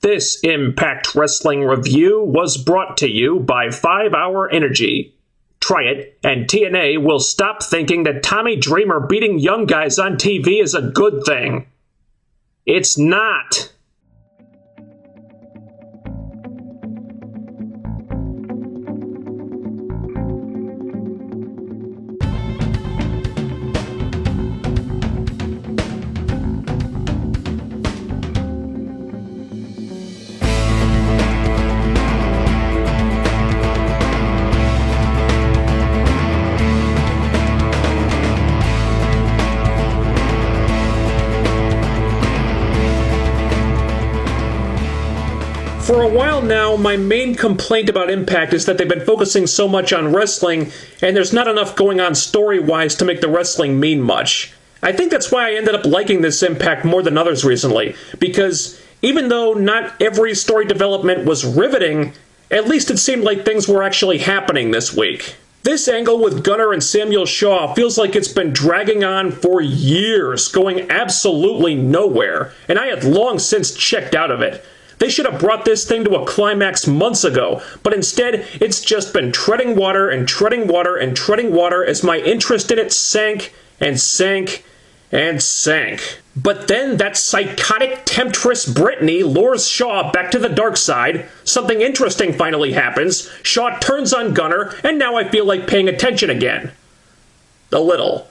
This Impact Wrestling review was brought to you by 5 Hour Energy. Try it, and TNA will stop thinking that Tommy Dreamer beating young guys on TV is a good thing. It's not. For a while now, my main complaint about Impact is that they've been focusing so much on wrestling, and there's not enough going on story-wise to make the wrestling mean much. I think that's why I ended up liking this Impact more than others recently, because even though not every story development was riveting, at least it seemed like things were actually happening this week. This angle with Gunner and Samuel Shaw feels like it's been dragging on for years, going absolutely nowhere, and I had long since checked out of it. They should have brought this thing to a climax months ago, but instead, it's just been treading water and treading water and treading water as my interest in it sank and sank and sank. But then that psychotic temptress Brittany lures Shaw back to the dark side, something interesting finally happens, Shaw turns on Gunner, and now I feel like paying attention again. A little.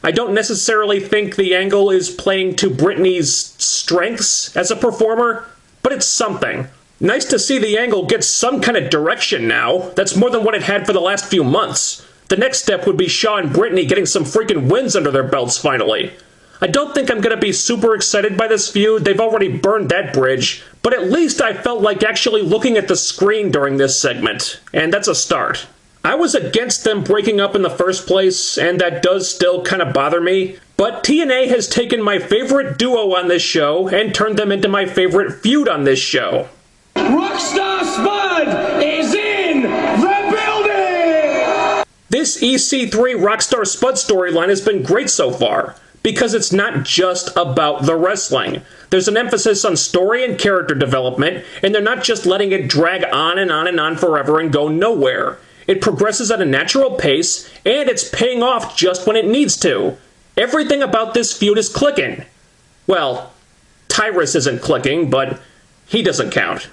I don't necessarily think the angle is playing to Brittany's strengths as a performer, but it's something. Nice to see the angle get some kind of direction now. That's more than what it had for the last few months. The next step would be Shaw and Brittany getting some freaking wins under their belts finally. I don't think I'm going to be super excited by this feud. They've already burned that bridge. But at least I felt like actually looking at the screen during this segment. And that's a start. I was against them breaking up in the first place, and that does still kind of bother me. But TNA has taken my favorite duo on this show and turned them into my favorite feud on this show. Rockstar Spud is in the building! This EC3 Rockstar Spud storyline has been great so far, because it's not just about the wrestling. There's an emphasis on story and character development, and they're not just letting it drag on and on and on forever and go nowhere. It progresses at a natural pace, and it's paying off just when it needs to. Everything about this feud is clicking. Well, Tyrus isn't clicking, but he doesn't count.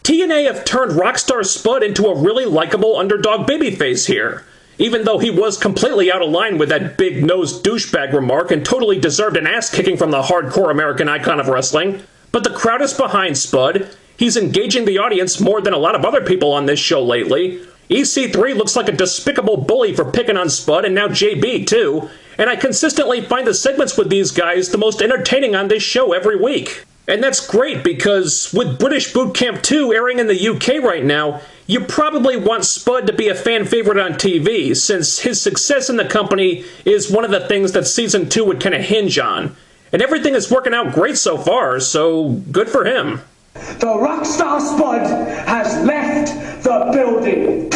TNA have turned Rockstar Spud into a really likable underdog babyface here, even though he was completely out of line with that big-nosed douchebag remark and totally deserved an ass-kicking from the hardcore American icon of wrestling. But the crowd is behind Spud. He's engaging the audience more than a lot of other people on this show lately. EC3 looks like a despicable bully for picking on Spud, and now JB too. And I consistently find the segments with these guys the most entertaining on this show every week. And that's great because with British Boot Camp 2 airing in the UK right now, you probably want Spud to be a fan favorite on TV, since his success in the company is one of the things that Season 2 would kind of hinge on. And everything is working out great so far, so good for him. The Rockstar Spud has left the building.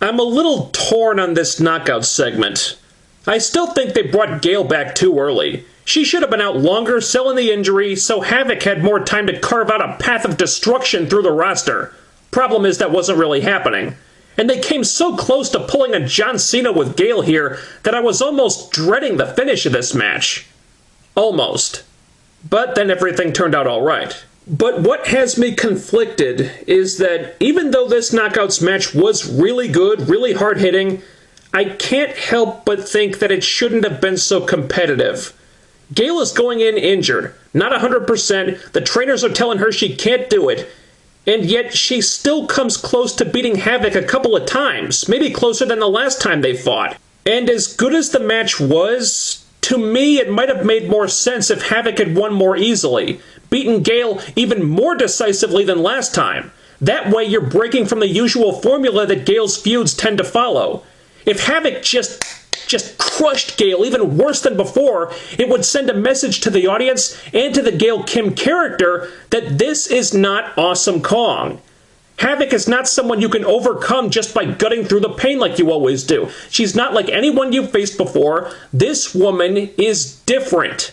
I'm a little torn on this knockout segment. I still think they brought Gail back too early. She should have been out longer selling the injury so Havoc had more time to carve out a path of destruction through the roster. Problem is that wasn't really happening. And they came so close to pulling a John Cena with Gail here that I was almost dreading the finish of this match. Almost. But then everything turned out alright. But what has me conflicted is that even though this Knockouts match was really good, really hard-hitting, I can't help but think that it shouldn't have been so competitive. Gail is going in injured, not 100%, the trainers are telling her she can't do it, and yet she still comes close to beating Havoc a couple of times, maybe closer than the last time they fought. And as good as the match was, to me it might have made more sense if Havoc had won more easily, beaten Gail even more decisively than last time. That way you're breaking from the usual formula that Gail's feuds tend to follow. If Havoc just crushed Gail even worse than before, it would send a message to the audience and to the Gail Kim character that this is not Awesome Kong. Havoc is not someone you can overcome just by gutting through the pain like you always do. She's not like anyone you've faced before. This woman is different.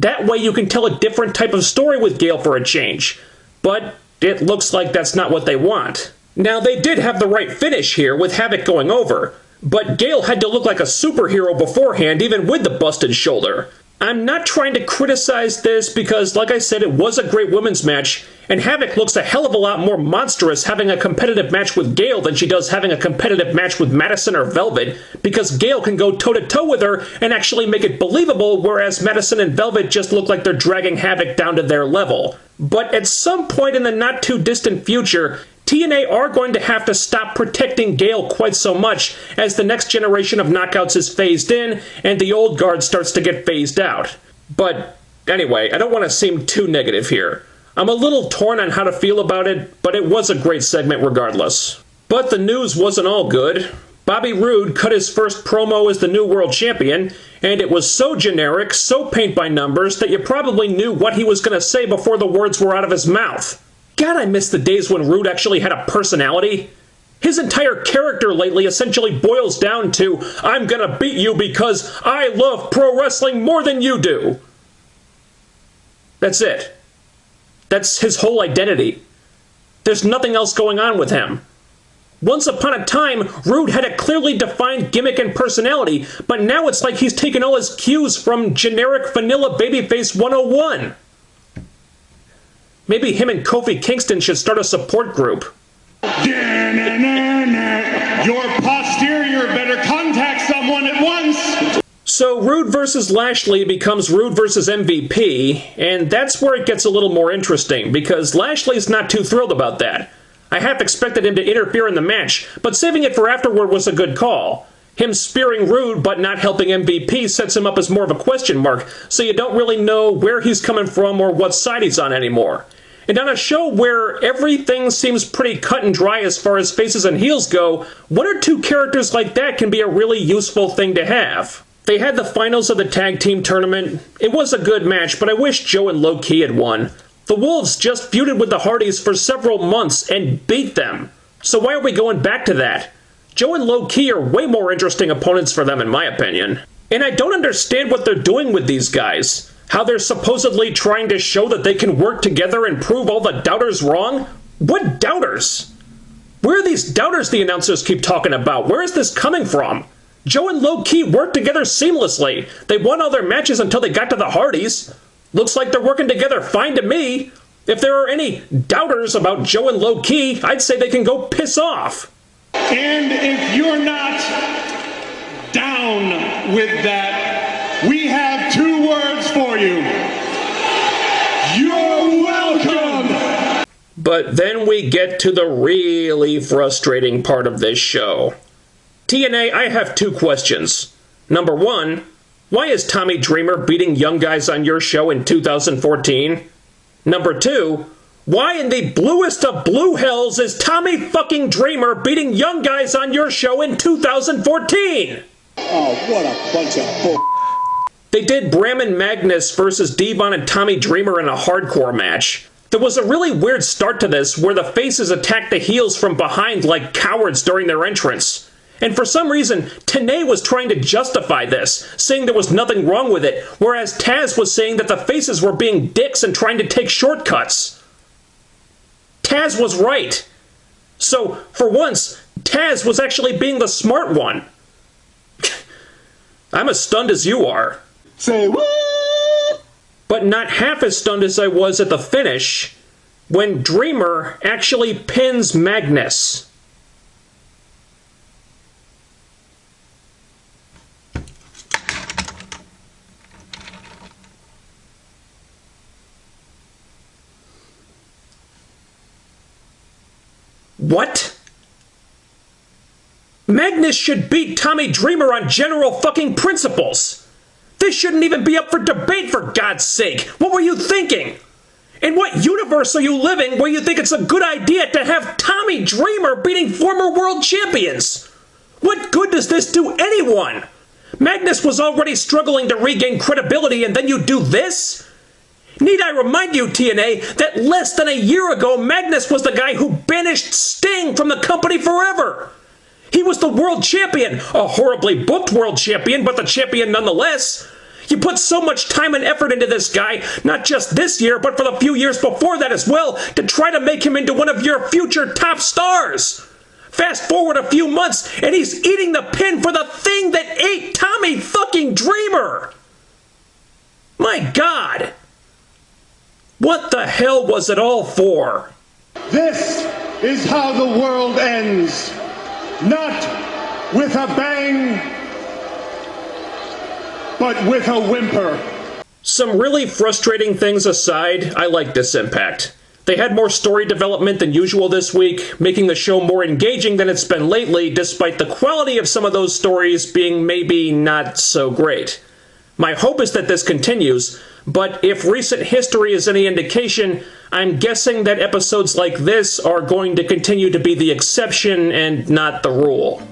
That way you can tell a different type of story with Gale for a change. But it looks like that's not what they want. Now, they did have the right finish here with Havoc going over, but Gale had to look like a superhero beforehand even with the busted shoulder. I'm not trying to criticize this because, like I said, it was a great women's match, and Havoc looks a hell of a lot more monstrous having a competitive match with Gale than she does having a competitive match with Madison or Velvet, because Gale can go toe-to-toe with her and actually make it believable, whereas Madison and Velvet just look like they're dragging Havoc down to their level. But at some point in the not-too-distant future, TNA are going to have to stop protecting Gale quite so much as the next generation of knockouts is phased in and the old guard starts to get phased out. But anyway, I don't want to seem too negative here. I'm a little torn on how to feel about it, but it was a great segment regardless. But the news wasn't all good. Bobby Roode cut his first promo as the new world champion, and it was so generic, so paint by numbers, that you probably knew what he was going to say before the words were out of his mouth. God, I miss the days when Roode actually had a personality. His entire character lately essentially boils down to, I'm gonna beat you because I love pro wrestling more than you do. That's it. That's his whole identity. There's nothing else going on with him. Once upon a time, Roode had a clearly defined gimmick and personality, but now it's like he's taken all his cues from generic vanilla babyface 101. Maybe him and Kofi Kingston should start a support group. Your posterior better contact someone at once. So Roode versus Lashley becomes Roode versus MVP, and that's where it gets a little more interesting, because Lashley's not too thrilled about that. I half expected him to interfere in the match, but saving it for afterward was a good call. Him spearing Roode but not helping MVP sets him up as more of a question mark, so you don't really know where he's coming from or what side he's on anymore. And on a show where everything seems pretty cut and dry as far as faces and heels go, one or two characters like that can be a really useful thing to have. They had the finals of the tag team tournament. It was a good match, but I wish Joe and Low Ki had won. The Wolves just feuded with the Hardys for several months and beat them. So why are we going back to that? Joe and Low Ki are way more interesting opponents for them in my opinion. And I don't understand what they're doing with these guys. How they're supposedly trying to show that they can work together and prove all the doubters wrong? What doubters? Where are these doubters the announcers keep talking about? Where is this coming from? Joe and Low Ki worked together seamlessly. They won all their matches until they got to the Hardys. Looks like they're working together fine to me. If there are any doubters about Joe and Low Ki, I'd say they can go piss off. And if you're not down with that, we have two words for you. You're welcome! But then we get to the really frustrating part of this show. TNA, I have two questions. Number one, why is Tommy Dreamer beating young guys on your show in 2014? Number two, why in the bluest of blue hells is Tommy fucking Dreamer beating young guys on your show in 2014? Oh, what a bunch of bull. They did Brahman Magnus versus Devon and Tommy Dreamer in a hardcore match. There was a really weird start to this where the faces attacked the heels from behind like cowards during their entrance. And for some reason, Tenay was trying to justify this, saying there was nothing wrong with it, whereas Taz was saying that the faces were being dicks and trying to take shortcuts. Taz was right. So, for once, Taz was actually being the smart one. I'm as stunned as you are. Say what? But not half as stunned as I was at the finish, when Dreamer actually pins Magnus. What? Magnus should beat Tommy Dreamer on general fucking principles. This shouldn't even be up for debate, for God's sake. What were you thinking? In what universe are you living where you think it's a good idea to have Tommy Dreamer beating former world champions? What good does this do anyone? Magnus was already struggling to regain credibility and then you do this? Need I remind you, TNA, that less than a year ago, Magnus was the guy who banished Sting from the company forever. He was the world champion, a horribly booked world champion, but the champion nonetheless. You put so much time and effort into this guy, not just this year, but for the few years before that as well, to try to make him into one of your future top stars. Fast forward a few months, and he's eating the pin for the thing that ate Tommy fucking Dreamer. My God. What the hell was it all for? This is how the world ends. Not with a bang, but with a whimper. Some really frustrating things aside, I like this Impact. They had more story development than usual this week, making the show more engaging than it's been lately, despite the quality of some of those stories being maybe not so great. My hope is that this continues, but if recent history is any indication, I'm guessing that episodes like this are going to continue to be the exception and not the rule.